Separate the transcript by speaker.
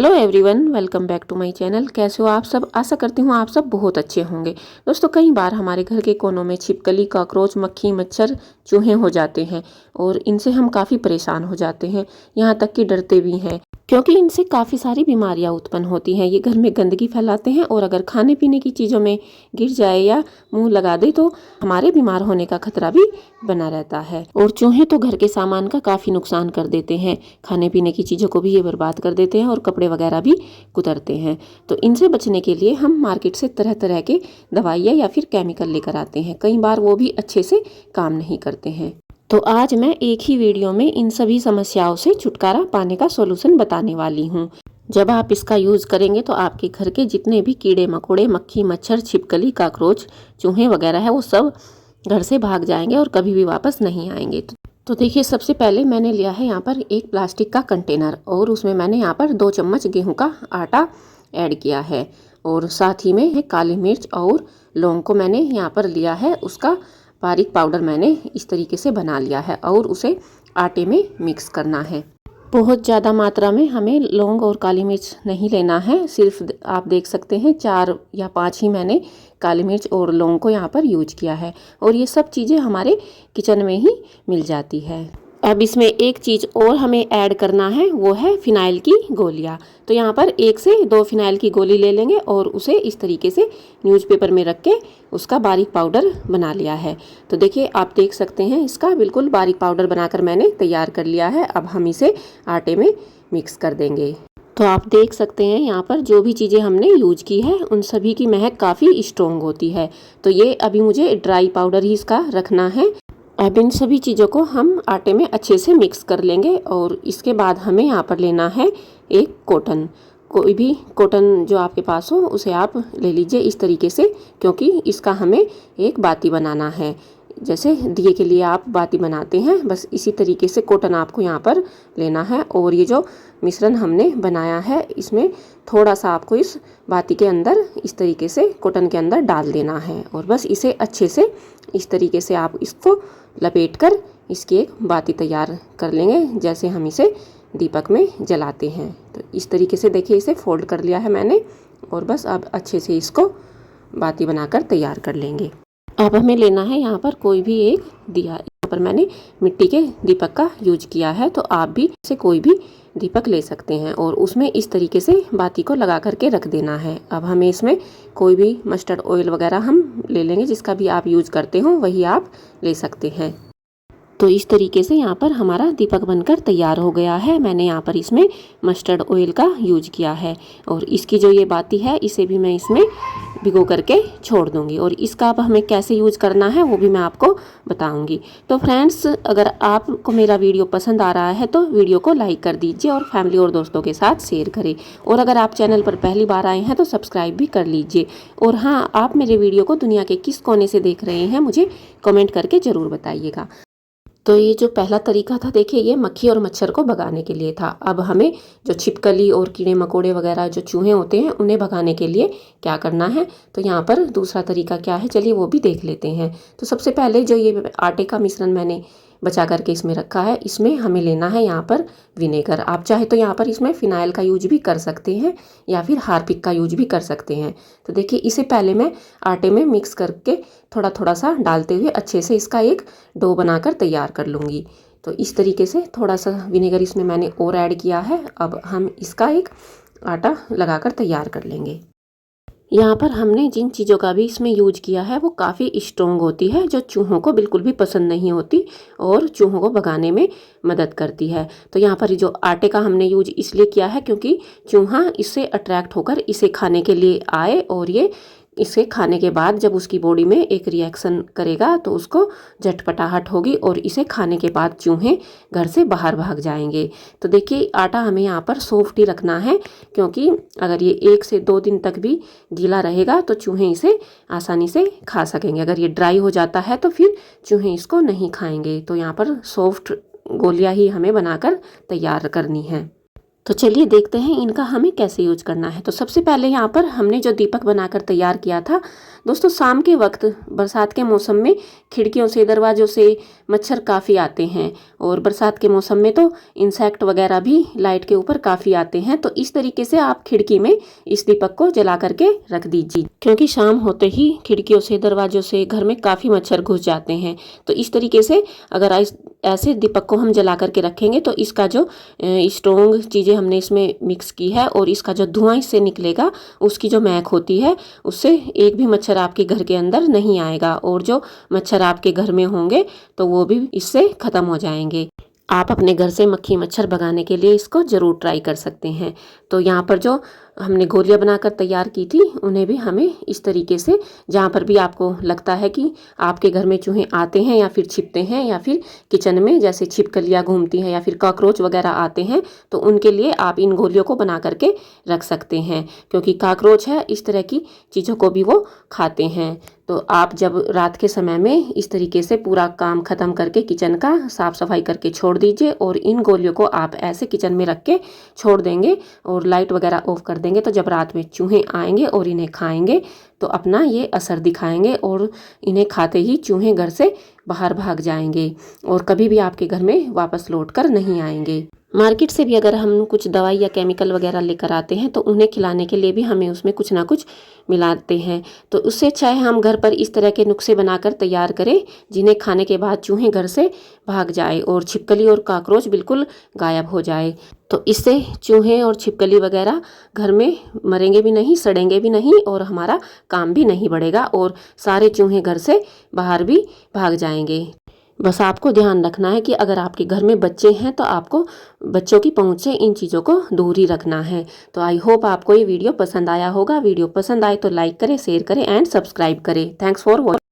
Speaker 1: Hello everyone, welcome back to my channel. कैसे हो आप सब? आशा करती हूँ आप सब बहुत अच्छे होंगे। दोस्तों, कई बार हमारे घर के कोनों में छिपकली, कॉकरोच, मक्खी, मच्छर, चूहे हो जाते हैं और इनसे हम काफ़ी परेशान हो जाते हैं, यहाँ तक कि डरते भी हैं, क्योंकि इनसे काफ़ी सारी बीमारियाँ उत्पन्न होती हैं। ये घर में गंदगी फैलाते हैं और अगर खाने पीने की चीज़ों में गिर जाए या मुँह लगा दे तो हमारे बीमार होने का खतरा भी बना रहता है। और चूहे तो घर के सामान का काफ़ी नुकसान कर देते हैं, खाने पीने की चीज़ों को भी ये बर्बाद कर देते हैं और कपड़े वगैरह भी कुतरते हैं। तो इनसे बचने के लिए हम मार्केट से तरह तरह के दवाइयाँ या फिर केमिकल लेकर आते हैं। कई बार वो भी अच्छे से काम नहीं करते हैं। तो आज मैं एक ही वीडियो में इन सभी समस्याओं से छुटकारा पाने का सॉल्यूशन बताने वाली हूँ। जब आप इसका यूज़ करेंगे तो आपके घर के जितने भी कीड़े मकोड़े, मक्खी, मच्छर, छिपकली, काकरोच, चूहे वगैरह है वो सब घर से भाग जाएंगे और कभी भी वापस नहीं आएंगे। तो देखिए, सबसे पहले मैंने लिया है यहाँ पर एक प्लास्टिक का कंटेनर और उसमें मैंने यहाँ पर 2 चम्मच गेहूं का आटा ऐड किया है और साथ ही में काली मिर्च और लौंग को मैंने यहाँ पर लिया है। उसका बारीक पाउडर मैंने इस तरीके से बना लिया है और उसे आटे में मिक्स करना है। बहुत ज़्यादा मात्रा में हमें लौंग और काली मिर्च नहीं लेना है, सिर्फ आप देख सकते हैं 4 या 5 ही मैंने काली मिर्च और लौंग को यहाँ पर यूज किया है और ये सब चीज़ें हमारे किचन में ही मिल जाती है। अब इसमें एक चीज़ और हमें ऐड करना है, वो है फिनाइल की गोलियाँ। तो यहाँ पर 1 से 2 फिनाइल की गोली ले लेंगे और उसे इस तरीके से न्यूज़पेपर में रख के उसका बारीक पाउडर बना लिया है। तो देखिए, आप देख सकते हैं इसका बिल्कुल बारीक पाउडर बनाकर मैंने तैयार कर लिया है। अब हम इसे आटे में मिक्स कर देंगे। तो आप देख सकते हैं यहाँ पर जो भी चीज़ें हमने यूज की है उन सभी की महक काफ़ी स्ट्रॉन्ग होती है। तो ये अभी मुझे ड्राई पाउडर ही इसका रखना है। अब इन सभी चीज़ों को हम आटे में अच्छे से मिक्स कर लेंगे और इसके बाद हमें यहाँ पर लेना है एक कॉटन। कोई भी कॉटन जो आपके पास हो उसे आप ले लीजिए इस तरीके से, क्योंकि इसका हमें एक बाती बनाना है। जैसे दिए के लिए आप बाती बनाते हैं, बस इसी तरीके से कॉटन आपको यहाँ पर लेना है। और ये जो मिश्रण हमने बनाया है इसमें थोड़ा सा आपको इस बाती के अंदर इस तरीके से कॉटन के अंदर डाल देना है और बस इसे अच्छे से इस तरीके से आप इसको लपेटकर इसकी एक बाती तैयार कर लेंगे, जैसे हम इसे दीपक में जलाते हैं। तो इस तरीके से देखिए इसे फोल्ड कर लिया है मैंने और बस अब अच्छे से इसको बाती बनाकर तैयार कर लेंगे। अब हमें लेना है यहाँ पर कोई भी एक दिया। यहाँ पर मैंने मिट्टी के दीपक का यूज किया है, तो आप भी से कोई भी दीपक ले सकते हैं और उसमें इस तरीके से बाती को लगा करके रख देना है। अब हमें इसमें कोई भी मस्टर्ड ऑयल वगैरह हम ले लेंगे, जिसका भी आप यूज करते हो वही आप ले सकते हैं। तो इस तरीके से यहाँ पर हमारा दीपक बनकर तैयार हो गया है। मैंने यहाँ पर इसमें मस्टर्ड ऑयल का यूज किया है और इसकी जो ये बाती है इसे भी मैं इसमें भिगो करके छोड़ दूंगी और इसका अब हमें कैसे यूज करना है वो भी मैं आपको बताऊंगी। तो फ्रेंड्स, अगर आपको मेरा वीडियो पसंद आ रहा है तो वीडियो को लाइक कर दीजिए और फैमिली और दोस्तों के साथ शेयर करें। और अगर आप चैनल पर पहली बार आए हैं तो सब्सक्राइब भी कर लीजिए। और हाँ, आप मेरे वीडियो को दुनिया के किस कोने से देख रहे हैं मुझे कमेंट करके ज़रूर बताइएगा। तो ये जो पहला तरीका था, देखिए ये मक्खी और मच्छर को भगाने के लिए था। अब हमें जो छिपकली और कीड़े मकोड़े वगैरह जो चूहे होते हैं उन्हें भगाने के लिए क्या करना है, तो यहाँ पर दूसरा तरीका क्या है, चलिए वो भी देख लेते हैं। तो सबसे पहले जो ये आटे का मिश्रण मैंने बचा करके इसमें रखा है, इसमें हमें लेना है यहाँ पर विनेगर। आप चाहे तो यहाँ पर इसमें फिनाइल का यूज भी कर सकते हैं या फिर हार्पिक का यूज भी कर सकते हैं। तो देखिए, इसे पहले मैं आटे में मिक्स करके थोड़ा थोड़ा सा डालते हुए अच्छे से इसका एक डो बनाकर तैयार कर लूँगी। तो इस तरीके से थोड़ा सा विनेगर इसमें मैंने और ऐड किया है। अब हम इसका एक आटा लगाकर तैयार कर लेंगे। यहाँ पर हमने जिन चीज़ों का भी इसमें यूज किया है वो काफ़ी स्ट्रॉन्ग होती है, जो चूहों को बिल्कुल भी पसंद नहीं होती और चूहों को भगाने में मदद करती है। तो यहाँ पर जो आटे का हमने यूज इसलिए किया है क्योंकि चूहा इससे अट्रैक्ट होकर इसे खाने के लिए आए और ये इसे खाने के बाद जब उसकी बॉडी में एक रिएक्शन करेगा तो उसको झटपटाहट होगी और इसे खाने के बाद चूहे घर से बाहर भाग जाएंगे। तो देखिए, आटा हमें यहाँ पर सॉफ्ट ही रखना है, क्योंकि अगर ये 1 से 2 दिन तक भी गीला रहेगा तो चूहे इसे आसानी से खा सकेंगे। अगर ये ड्राई हो जाता है तो फिर चूहे इसको नहीं खाएंगे। तो यहाँ पर सॉफ्ट गोलियाँ ही हमें बनाकर तैयार करनी है। तो चलिए देखते हैं इनका हमें कैसे यूज करना है। तो सबसे पहले यहाँ पर हमने जो दीपक बनाकर तैयार किया था, दोस्तों शाम के वक्त बरसात के मौसम में खिड़कियों से दरवाज़ों से मच्छर काफ़ी आते हैं और बरसात के मौसम में तो इंसेक्ट वगैरह भी लाइट के ऊपर काफ़ी आते हैं। तो इस तरीके से आप खिड़की में इस दीपक को जला करके रख दीजिए, क्योंकि शाम होते ही खिड़कियों से दरवाज़ों से घर में काफ़ी मच्छर घुस जाते हैं। तो इस तरीके से अगर ऐसे दीपक को हम जला करके रखेंगे तो इसका जो स्ट्रॉन्ग चीज़ें हमने इसमें मिक्स की है और इसका जो धुआं इससे निकलेगा, उसकी जो महक होती है, उससे एक भी मच्छर आपके घर के अंदर नहीं आएगा और जो मच्छर आपके घर में होंगे तो वो भी इससे ख़त्म हो जाएंगे। आप अपने घर से मक्खी मच्छर भगाने के लिए इसको ज़रूर ट्राई कर सकते हैं। तो यहाँ पर जो हमने गोलियां बनाकर तैयार की थी, उन्हें भी हमें इस तरीके से, जहाँ पर भी आपको लगता है कि आपके घर में चूहे आते हैं या फिर छिपते हैं या फिर किचन में जैसे छिपकलियाँ घूमती हैं या फिर कॉकरोच वगैरह आते हैं, तो उनके लिए आप इन गोलियों को बना करके रख सकते हैं, क्योंकि कॉकरोच है इस तरह की चीज़ों को भी वो खाते हैं। तो आप जब रात के समय में इस तरीके से पूरा काम ख़त्म करके किचन का साफ़ सफाई करके छोड़ दीजिए और इन गोलियों को आप ऐसे किचन में रख के छोड़ देंगे और लाइट वगैरह ऑफ कर देंगे, तो जब रात में चूहे आएंगे और इन्हें खाएंगे तो अपना ये असर दिखाएंगे और इन्हें खाते ही चूहे घर से बाहर भाग जाएंगे और कभी भी आपके घर में वापस लौट कर नहीं आएंगे। मार्केट से भी अगर हम कुछ दवाई या केमिकल वगैरह लेकर आते हैं तो उन्हें खिलाने के लिए भी हमें उसमें कुछ ना कुछ मिलाते हैं। तो उससे अच्छा है हम घर पर इस तरह के नुस्खे बनाकर तैयार करें जिन्हें खाने के बाद चूहे घर से भाग जाए और छिपकली और कॉकरोच बिल्कुल गायब हो जाए। तो इससे चूहे और छिपकली वगैरह घर में मरेंगे भी नहीं, सड़ेंगे भी नहीं और हमारा काम भी नहीं बढ़ेगा और सारे चूहे घर से बाहर भी भाग जाएंगे। बस आपको ध्यान रखना है कि अगर आपके घर में बच्चे हैं तो आपको बच्चों की पहुंच से इन चीज़ों को दूर ही रखना है। तो आई होप आपको ये वीडियो पसंद आया होगा। वीडियो पसंद आए तो लाइक करें, शेयर करें एंड सब्सक्राइब करें। Thanks for watching.